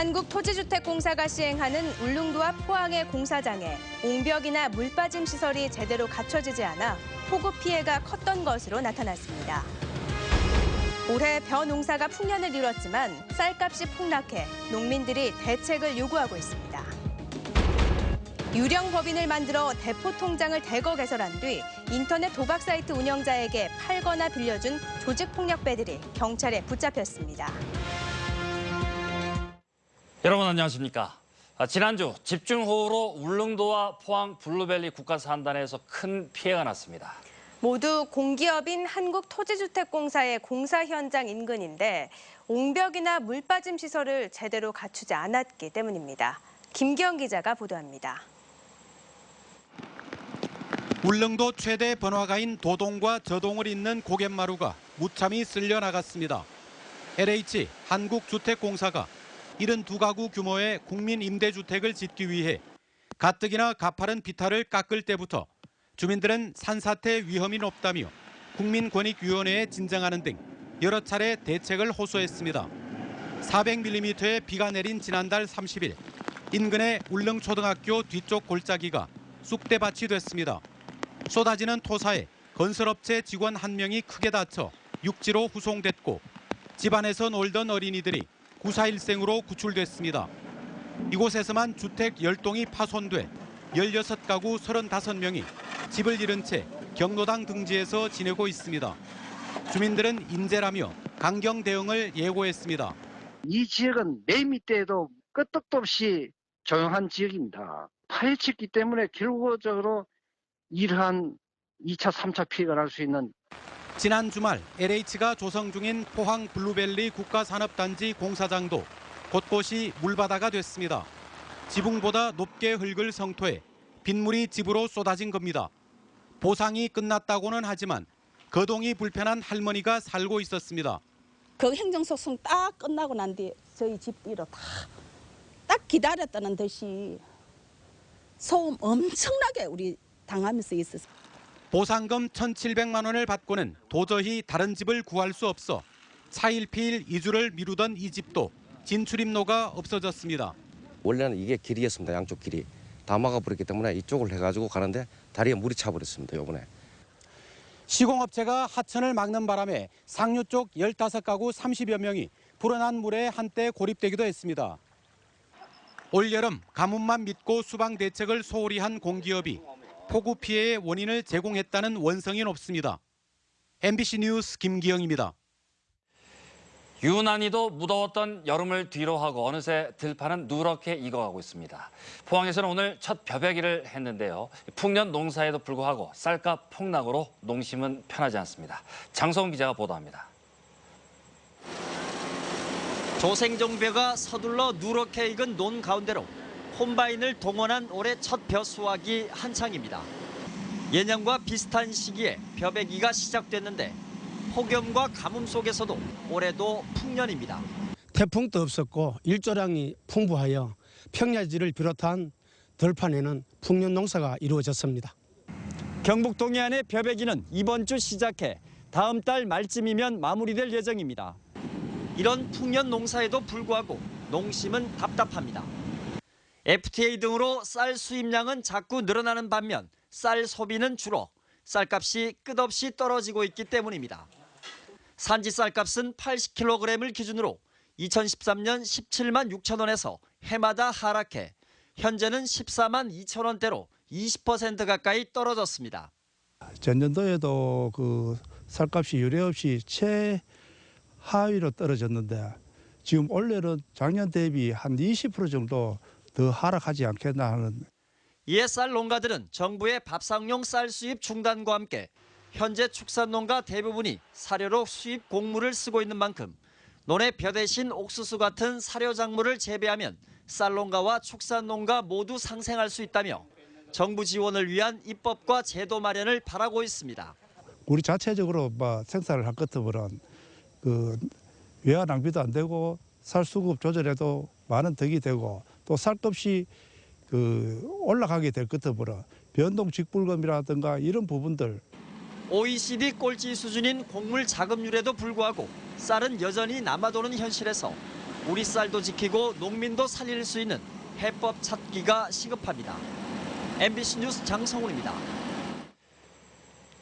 한국토지주택공사가 시행하는 울릉도와 포항의 공사장에 옹벽이나 물빠짐 시설이 제대로 갖춰지지 않아 폭우 피해가 컸던 것으로 나타났습니다. 올해 벼 농사가 풍년을 이뤘지만 쌀값이 폭락해 농민들이 대책을 요구하고 있습니다. 유령 법인을 만들어 대포 통장을 대거 개설한 뒤 인터넷 도박 사이트 운영자에게 팔거나 빌려준 조직폭력배들이 경찰에 붙잡혔습니다. 여러분 안녕하십니까? 지난주 집중호우로 울릉도와 포항 블루밸리 국가산단에서 큰 피해가 났습니다. 모두 공기업인 한국토지주택공사의 공사 현장 인근인데 옹벽이나 물빠짐 시설을 제대로 갖추지 않았기 때문입니다. 김기영 기자가 보도합니다. 울릉도 최대 번화가인 도동과 저동을 잇는 고갯마루가 무참히 쓸려 나갔습니다. LH 한국주택공사가 72가구 규모의 국민임대주택을 짓기 위해 가뜩이나 가파른 비탈을 깎을 때부터 주민들은 산사태 위험이 높다며 국민권익위원회에 진정하는 등 여러 차례 대책을 호소했습니다. 400mm의 비가 내린 지난달 30일 인근의 울릉초등학교 뒤쪽 골짜기가 쑥대밭이 됐습니다. 쏟아지는 토사에 건설업체 직원 한 명이 크게 다쳐 육지로 후송됐고 집안에서 놀던 어린이들이 구사일생으로 구출됐습니다. 이곳에서만 주택 10동이 파손돼 16가구 35명이 집을 잃은 채 경로당 등지에서 지내고 있습니다. 주민들은 인재라며 강경 대응을 예고했습니다. 이 지역은 매미 때에도 끄떡도 없이 조용한 지역입니다. 파헤쳤기 때문에 결과적으로 이러한 2차, 3차 피해가 날 수 있는 지난 주말 LH가 조성 중인 포항 블루밸리 국가산업단지 공사장도 곳곳이 물바다가 됐습니다. 지붕보다 높게 흙을 성토해 빗물이 집으로 쏟아진 겁니다. 보상이 끝났다고는 하지만 거동이 불편한 할머니가 살고 있었습니다. 그 행정소송 딱 끝나고 난 뒤에 저희 집 위로 딱 기다렸다는 듯이 소음 엄청나게 우리 당하면서 있었어요. 보상금 1,700만 원을 받고는 도저히 다른 집을 구할 수 없어 차일피일 이주를 미루던 이 집도 진출입로가 없어졌습니다. 원래는 이게 길이었습니다. 양쪽 길이. 다 막아버렸기 때문에 이쪽을 해가지고 가는데 다리에 물이 차버렸습니다. 이번에. 시공업체가 하천을 막는 바람에 상류 쪽 15가구 30여 명이 불어난 물에 한때 고립되기도 했습니다. 올여름 가뭄만 믿고 수방 대책을 소홀히 한 공기업이 폭우 피해의 원인을 제공했다는 원성이 높습니다. MBC 뉴스 김기영입니다. 유난히도 무더웠던 여름을 뒤로하고 어느새 들판은 누렇게 익어가고 있습니다. 포항에서는 오늘 첫 벼베기를 했는데요. 풍년 농사에도 불구하고 쌀값 폭락으로 농심은 편하지 않습니다. 장성훈 기자가 보도합니다. 조생종벼가 서둘러 누렇게 익은 논 가운데로 콤바인을 동원한 올해 첫 벼 수확이 한창입니다. 예년과 비슷한 시기에 벼베기가 시작됐는데 폭염과 가뭄 속에서도 올해도 풍년입니다. 태풍도 없었고 일조량이 풍부하여 평야지를 비롯한 들판에는 풍년 농사가 이루어졌습니다. 경북 동해안의 벼베기는 이번 주 시작해 다음 달 말쯤이면 마무리될 예정입니다. 이런 풍년 농사에도 불구하고 농심은 답답합니다. FTA 등으로 쌀 수입량은 자꾸 늘어나는 반면 쌀 소비는 줄어 쌀값이 끝없이 떨어지고 있기 때문입니다. 산지 쌀값은 80kg을 기준으로 2013년 17만 6천 원에서 해마다 하락해 현재는 14만 2천 원대로 20% 가까이 떨어졌습니다. 전년도에도 그 쌀값이 유례없이 최하위로 떨어졌는데 지금 올해는 작년 대비 한 20% 정도 더 하락하지 않겠나 하는. 이에 쌀 농가들은 정부의 밥상용 쌀 수입 중단과 함께 현재 축산농가 대부분이 사료로 수입 곡물을 쓰고 있는 만큼 논의 벼 대신 옥수수 같은 사료 작물을 재배하면 쌀농가와 축산농가 모두 상생할 수 있다며 정부 지원을 위한 입법과 제도 마련을 바라고 있습니다. 우리 자체적으로 생산을 할 것 같으면 그 외화 낭비도 안 되고 쌀 수급 조절에도 많은 덕이 되고 또 쌀값이 올라가게 될 것 같으면 변동 직불금이라든가 이런 부분들. OECD 꼴찌 수준인 곡물 자급률에도 불구하고 쌀은 여전히 남아도는 현실에서 우리 쌀도 지키고 농민도 살릴 수 있는 해법 찾기가 시급합니다. MBC 뉴스 장성훈입니다.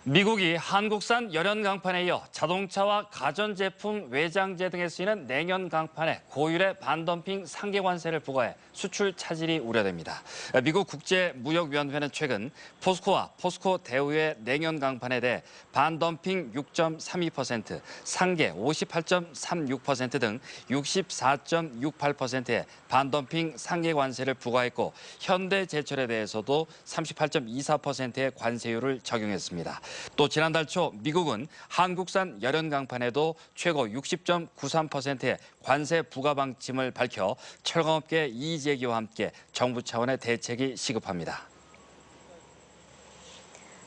미국이 한국산 열연 강판에 이어 자동차와 가전제품 외장재 등에 쓰이는 냉연 강판에 고율의 반덤핑 상계 관세를 부과해 수출 차질이 우려됩니다. 미국 국제무역위원회는 최근 포스코와 포스코 대우의 냉연 강판에 대해 반덤핑 6.32%, 상계 58.36% 등 64.68%의 반덤핑 상계 관세를 부과했고 현대제철에 대해서도 38.24%의 관세율을 적용했습니다. 또 지난달 초 미국은 한국산 열연 강판에도 최고 60.93%의 관세 부과 방침을 밝혀 철강업계 이의 제기와 함께 정부 차원의 대책이 시급합니다.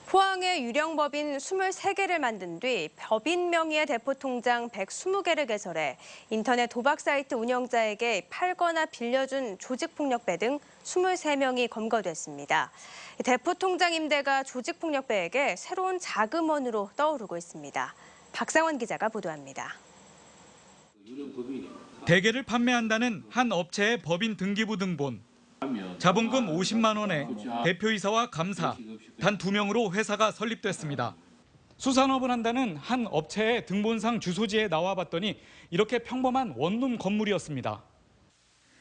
포항에 유령 법인 23개를 만든 뒤 법인 명의의 대포 통장 120개를 개설해 인터넷 도박 사이트 운영자에게 팔거나 빌려준 조직폭력배 등 23명이 검거됐습니다. 대포 통장 임대가 조직폭력배에게 새로운 자금원으로 떠오르고 있습니다. 박상원 기자가 보도합니다. 대게를 판매한다는 한 업체의 법인 등기부 등본. 자본금 50만 원에 대표이사와 감사, 단 2명으로 회사가 설립됐습니다. 수산업을 한다는 한 업체의 등본상 주소지에 나와봤더니 이렇게 평범한 원룸 건물이었습니다.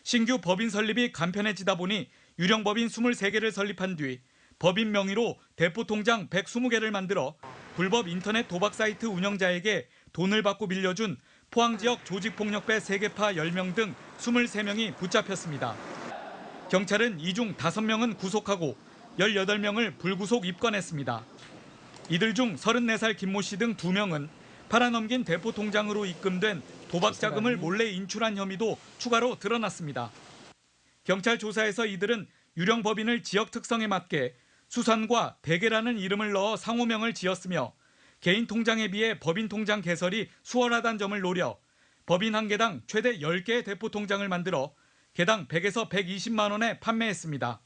신규 법인 설립이 간편해지다 보니 유령법인 23개를 설립한 뒤 법인 명의로 대포통장 120개를 만들어 불법 인터넷 도박 사이트 운영자에게 돈을 받고 빌려준 포항 지역 조직폭력배 세계파 10명 등 23명이 붙잡혔습니다. 경찰은 이 중 5명은 구속하고 18명을 불구속 입건했습니다. 이들 중 34살 김모 씨 등 2명은 팔아넘긴 대포 통장으로 입금된 도박 자금을 몰래 인출한 혐의도 추가로 드러났습니다. 경찰 조사에서 이들은 유령 법인을 지역 특성에 맞게 수산과 대게라는 이름을 넣어 상호명을 지었으며 개인 통장에 비해 법인 통장 개설이 수월하다는 점을 노려 법인 한 개당 최대 10개의 대포 통장을 만들어 개당 100에서 120만 원에 판매했습니다.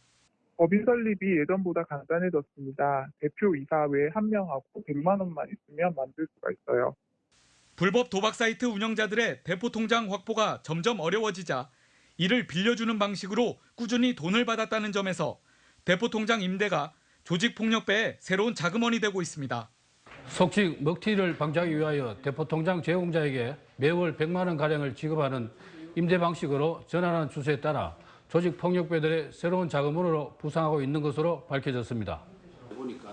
법인 설립이 예전보다 간단해졌습니다. 대표이사 외에 1명하고 100만 원만 있으면 만들 수가 있어요. 불법 도박 사이트 운영자들의 대포 통장 확보가 점점 어려워지자 이를 빌려주는 방식으로 꾸준히 돈을 받았다는 점에서 대포 통장 임대가 조직폭력배의 새로운 자금원이 되고 있습니다. 속칭 먹튀를 방지하기 위하여 대포 통장 제공자에게 매월 100만 원가량을 지급하는 임대 방식으로 전환하는 추세에 따라 조직폭력배들의 새로운 자금원으로 부상하고 있는 것으로 밝혀졌습니다.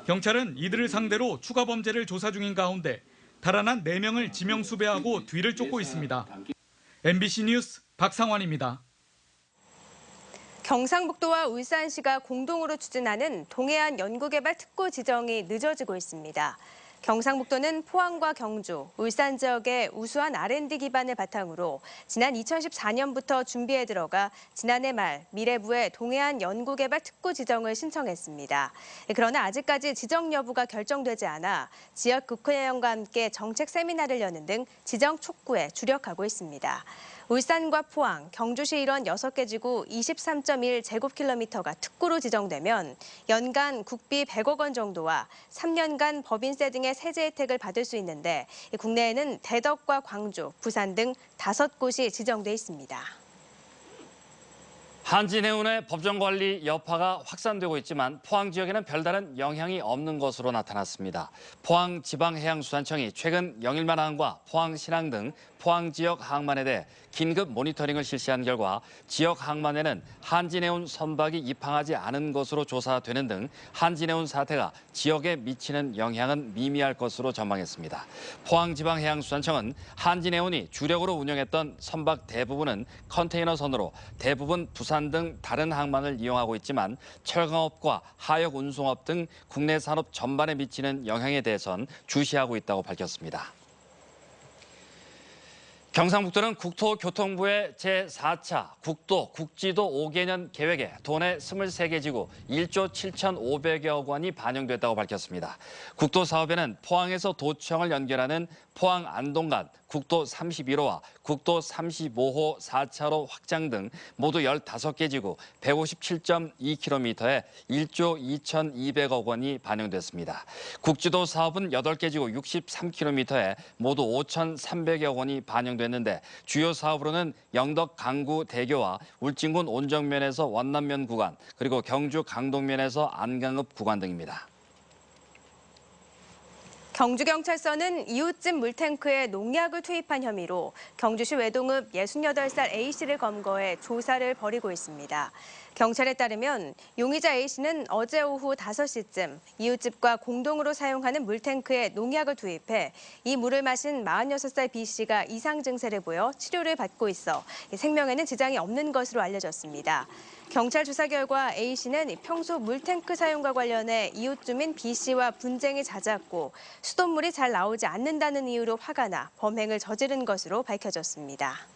경찰은 이들을 상대로 추가 범죄를 조사 중인 가운데 달아난 4명을 지명수배하고 뒤를 쫓고 있습니다. MBC 뉴스 박상환입니다. 경상북도와 울산시가 공동으로 추진하는 동해안 연구개발 특구 지정이 늦어지고 있습니다. 경상북도는 포항과 경주, 울산 지역의 우수한 R&D 기반을 바탕으로 지난 2014년부터 준비에 들어가 지난해 말 미래부에 동해안 연구개발 특구 지정을 신청했습니다. 그러나 아직까지 지정 여부가 결정되지 않아 지역 국회의원과 함께 정책 세미나를 여는 등 지정 촉구에 주력하고 있습니다. 울산과 포항, 경주시 일원 6개 지구 23.1제곱킬로미터가 특구로 지정되면 연간 국비 100억 원 정도와 3년간 법인세 등의 세제 혜택을 받을 수 있는데 국내에는 대덕과 광주, 부산 등 5곳이 지정돼 있습니다. 한진해운의 법정관리 여파가 확산되고 있지만 포항 지역에는 별다른 영향이 없는 것으로 나타났습니다. 포항지방해양수산청이 최근 영일만항과 포항신항 등 포항 지역 항만에 대해 긴급 모니터링을 실시한 결과 지역 항만에는 한진해운 선박이 입항하지 않은 것으로 조사되는 등 한진해운 사태가 지역에 미치는 영향은 미미할 것으로 전망했습니다. 포항지방해양수산청은 한진해운이 주력으로 운영했던 선박 대부분은 컨테이너선으로 대부분 부산 등 다른 항만을 이용하고 있지만 철강업과 하역 운송업 등 국내 산업 전반에 미치는 영향에 대해선 주시하고 있다고 밝혔습니다. 경상북도는 국토교통부의 제4차 국도 국지도 5개년 계획에 도내 23개 지구 1조 7,500여억 원이 반영됐다고 밝혔습니다. 국도 사업에는 포항에서 도청을 연결하는 포항 안동간 국도 31호와 국도 35호 4차로 확장 등 모두 15개 지구 157.2km에 1조 2,200억 원이 반영됐습니다. 국지도 사업은 8개 지구 63km에 모두 5,300여 원이 반영됐는데 주요 사업으로는 영덕 강구 대교와 울진군 온정면에서 원남면 구간, 그리고 경주 강동면에서 안강읍 구간 등입니다. 경주경찰서는 이웃집 물탱크에 농약을 투입한 혐의로 경주시 외동읍 68살 A씨를 검거해 조사를 벌이고 있습니다. 경찰에 따르면 용의자 A씨는 어제 오후 5시쯤 이웃집과 공동으로 사용하는 물탱크에 농약을 투입해 이 물을 마신 46살 B씨가 이상 증세를 보여 치료를 받고 있어 생명에는 지장이 없는 것으로 알려졌습니다. 경찰 조사 결과 A씨는 평소 물탱크 사용과 관련해 이웃 주민 B씨와 분쟁이 잦았고 수돗물이 잘 나오지 않는다는 이유로 화가 나 범행을 저지른 것으로 밝혀졌습니다.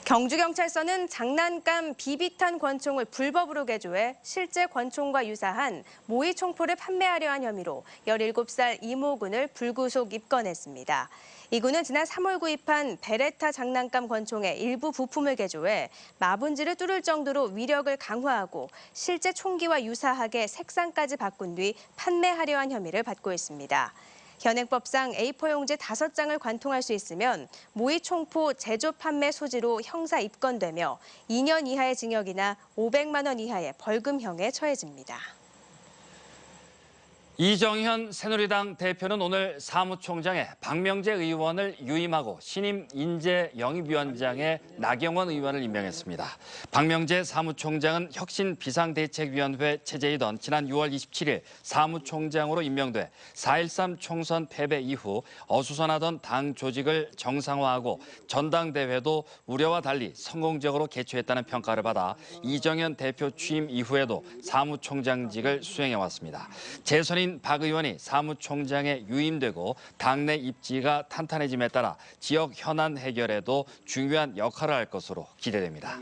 경주경찰서는 장난감 비비탄 권총을 불법으로 개조해 실제 권총과 유사한 모의 총포를 판매하려 한 혐의로 17살 이모 군을 불구속 입건했습니다. 이 군은 지난 3월 구입한 베레타 장난감 권총의 일부 부품을 개조해 마분지를 뚫을 정도로 위력을 강화하고 실제 총기와 유사하게 색상까지 바꾼 뒤 판매하려 한 혐의를 받고 있습니다. 현행법상 A4 용지 5장을 관통할 수 있으면 모의 총포 제조 판매 소지로 형사 입건되며 2년 이하의 징역이나 500만 원 이하의 벌금형에 처해집니다. 이정현 새누리당 대표는 오늘 사무총장에 박명재 의원을 유임하고 신임 인재영입위원장에 나경원 의원을 임명했습니다. 박명재 사무총장은 혁신비상대책위원회 체제이던 지난 6월 27일 사무총장으로 임명돼 4.13 총선 패배 이후 어수선하던 당 조직을 정상화하고 전당대회도 우려와 달리 성공적으로 개최했다는 평가를 받아 이정현 대표 취임 이후에도 사무총장직을 수행해왔습니다. 재선인 박 의원이 사무총장에 유임되고 당내 입지가 탄탄해짐에 따라 지역 현안 해결에도 중요한 역할을 할 것으로 기대됩니다.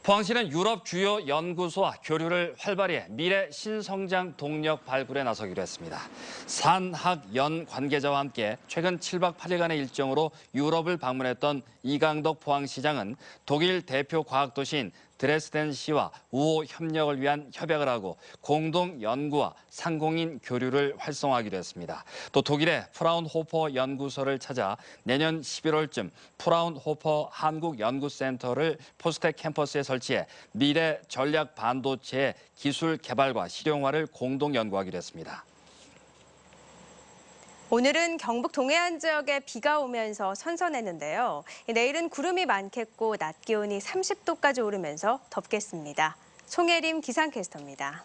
포항시는 유럽 주요 연구소와 교류를 활발히 해 미래 신성장 동력 발굴에 나서기로 했습니다. 산학연 관계자와 함께 최근 7박 8일간의 일정으로 유럽을 방문했던 이강덕 포항시장은 독일 대표 과학도시인 드레스덴시와 우호 협력을 위한 협약을 하고 공동 연구와 상공인 교류를 활성화하기로 했습니다. 또 독일의 프라운호퍼 연구소를 찾아 내년 11월쯤 프라운호퍼 한국연구센터를 포스텍 캠퍼스에 설치해 미래 전략 반도체의 기술 개발과 실용화를 공동 연구하기로 했습니다. 오늘은 경북 동해안 지역에 비가 오면서 선선했는데요. 내일은 구름이 많겠고 낮 기온이 30도까지 오르면서 덥겠습니다. 송혜림 기상캐스터입니다.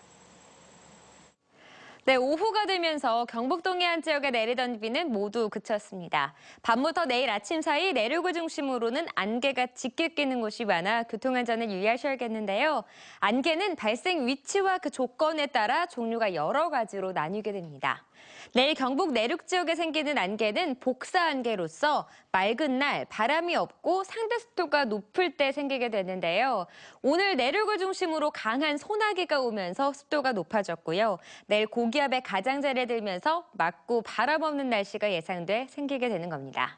네, 오후가 되면서 경북 동해안 지역에 내리던 비는 모두 그쳤습니다. 밤부터 내일 아침 사이 내륙을 중심으로는 안개가 짙게 끼는 곳이 많아 교통안전에 유의하셔야겠는데요. 안개는 발생 위치와 그 조건에 따라 종류가 여러 가지로 나뉘게 됩니다. 내일 경북 내륙 지역에 생기는 안개는 복사 안개로서 맑은 날 바람이 없고 상대 습도가 높을 때 생기게 되는데요. 오늘 내륙을 중심으로 강한 소나기가 오면서 습도가 높아졌고요. 내일 고기압의 가장자리에 들면서 맑고 바람 없는 날씨가 예상돼 생기게 되는 겁니다.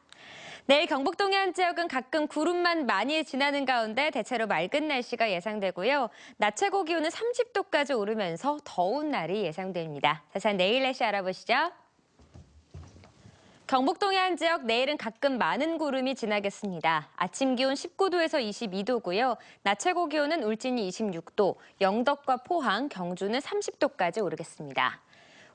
내일 경북 동해안 지역은 가끔 구름만 많이 지나는 가운데 대체로 맑은 날씨가 예상되고요. 낮 최고 기온은 30도까지 오르면서 더운 날이 예상됩니다. 자세한 내일 날씨 알아보시죠. 경북 동해안 지역 내일은 가끔 많은 구름이 지나겠습니다. 아침 기온 19도에서 22도고요. 낮 최고 기온은 울진이 26도, 영덕과 포항, 경주는 30도까지 오르겠습니다.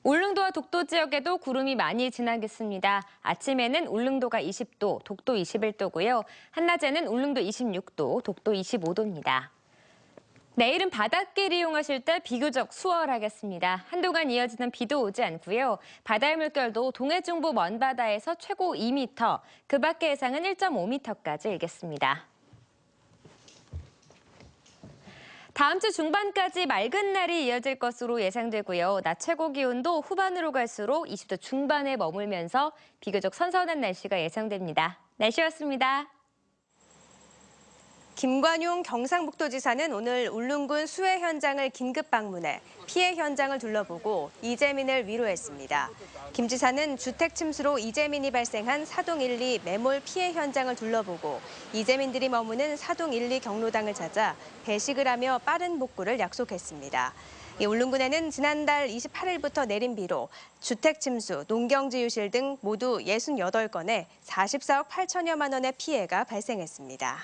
울릉도와 독도 지역에도 구름이 많이 지나겠습니다. 아침에는 울릉도가 20도, 독도 21도고요. 한낮에는 울릉도 26도, 독도 25도입니다. 내일은 바닷길 이용하실 때 비교적 수월하겠습니다. 한동안 이어지는 비도 오지 않고요. 바다의 물결도 동해 중부 먼바다에서 최고 2m, 그 밖의 해상은 1.5m까지 일겠습니다. 다음 주 중반까지 맑은 날이 이어질 것으로 예상되고요. 낮 최고 기온도 후반으로 갈수록 20도 중반에 머물면서 비교적 선선한 날씨가 예상됩니다. 날씨였습니다. 김관용 경상북도지사는 오늘 울릉군 수해 현장을 긴급 방문해 피해 현장을 둘러보고 이재민을 위로했습니다. 김 지사는 주택 침수로 이재민이 발생한 사동 1, 2 매몰 피해 현장을 둘러보고 이재민들이 머무는 사동 1, 2 경로당을 찾아 배식을 하며 빠른 복구를 약속했습니다. 울릉군에는 지난달 28일부터 내린 비로 주택 침수, 농경지유실 등 모두 68건에 44억 8천여만 원의 피해가 발생했습니다.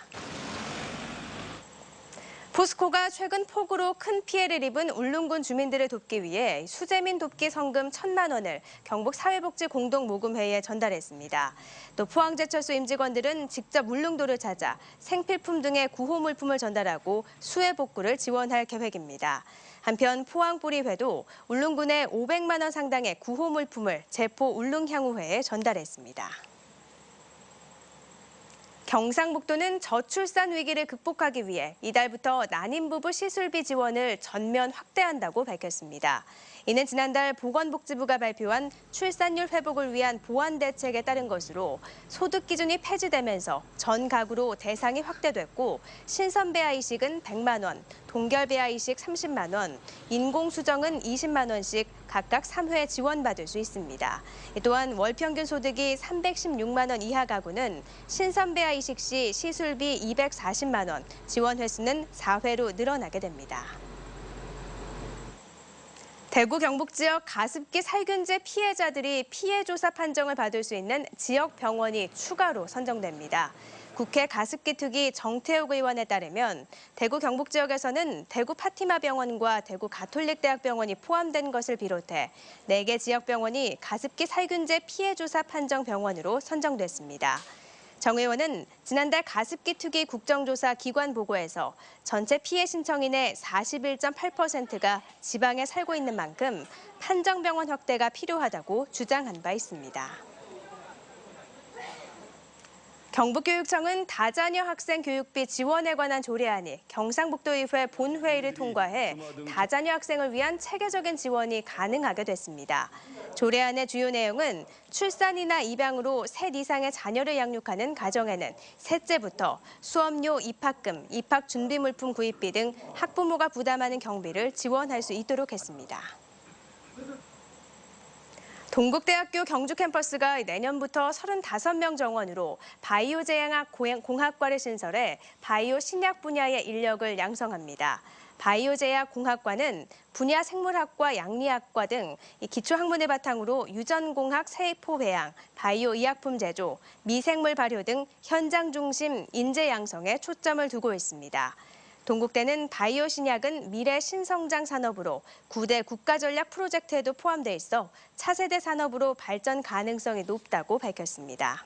포스코가 최근 폭우로 큰 피해를 입은 울릉군 주민들을 돕기 위해 수재민 돕기 성금 1,000만 원을 경북 사회복지공동모금회의에 전달했습니다. 또 포항제철소 임직원들은 직접 울릉도를 찾아 생필품 등의 구호물품을 전달하고 수해 복구를 지원할 계획입니다. 한편 포항뿌리회도 울릉군에 500만 원 상당의 구호물품을 제포 울릉향후회에 전달했습니다. 경상북도는 저출산 위기를 극복하기 위해 이달부터 난임부부 시술비 지원을 전면 확대한다고 밝혔습니다. 이는 지난달 보건복지부가 발표한 출산율 회복을 위한 보완 대책에 따른 것으로 소득 기준이 폐지되면서 전 가구로 대상이 확대됐고 신선배아 이식은 100만 원, 동결배아 이식 30만 원, 인공수정은 20만 원씩 각각 3회 지원받을 수 있습니다. 또한 월 평균 소득이 316만 원 이하 가구는 신선배아 이식 시 시술비 240만 원, 지원 횟수는 4회로 늘어나게 됩니다. 대구 경북 지역 가습기 살균제 피해자들이 피해 조사 판정을 받을 수 있는 지역 병원이 추가로 선정됩니다. 국회 가습기 특위 정태욱 의원에 따르면 대구 경북 지역에서는 대구 파티마 병원과 대구 가톨릭대학병원이 포함된 것을 비롯해 4개 지역 병원이 가습기 살균제 피해 조사 판정 병원으로 선정됐습니다. 정 의원은 지난달 가습기 특위 국정조사 기관 보고에서 전체 피해 신청인의 41.8%가 지방에 살고 있는 만큼 판정병원 확대가 필요하다고 주장한 바 있습니다. 경북교육청은 다자녀 학생 교육비 지원에 관한 조례안이 경상북도의회 본회의를 통과해 다자녀 학생을 위한 체계적인 지원이 가능하게 됐습니다. 조례안의 주요 내용은 출산이나 입양으로 셋 이상의 자녀를 양육하는 가정에는 셋째부터 수업료, 입학금, 입학 준비물품 구입비 등 학부모가 부담하는 경비를 지원할 수 있도록 했습니다. 동국대학교 경주 캠퍼스가 내년부터 35명 정원으로 바이오 제약학 공학과를 신설해 바이오 신약 분야의 인력을 양성합니다. 바이오 제약 공학과는 분야 생물학과, 양리학과 등 기초학문을 바탕으로 유전공학, 세포 배양, 바이오 의약품 제조, 미생물 발효 등 현장 중심 인재 양성에 초점을 두고 있습니다. 동국대는 바이오 신약은 미래 신성장 산업으로 9대 국가전략 프로젝트에도 포함돼 있어 차세대 산업으로 발전 가능성이 높다고 밝혔습니다.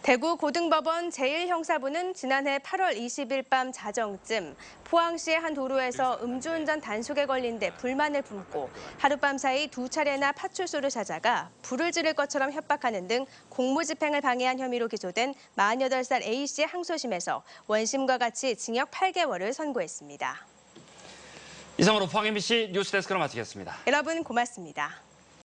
대구 고등법원 제1형사부는 지난해 8월 20일 밤 자정쯤 포항시의 한 도로에서 음주운전 단속에 걸린 데 불만을 품고 하룻밤 사이 2차례나 파출소를 찾아가 불을 지를 것처럼 협박하는 등 공무집행을 방해한 혐의로 기소된 48살 A씨의 항소심에서 원심과 같이 징역 8개월을 선고했습니다. 이상으로 포항 MBC 뉴스데스크를 마치겠습니다. 여러분 고맙습니다.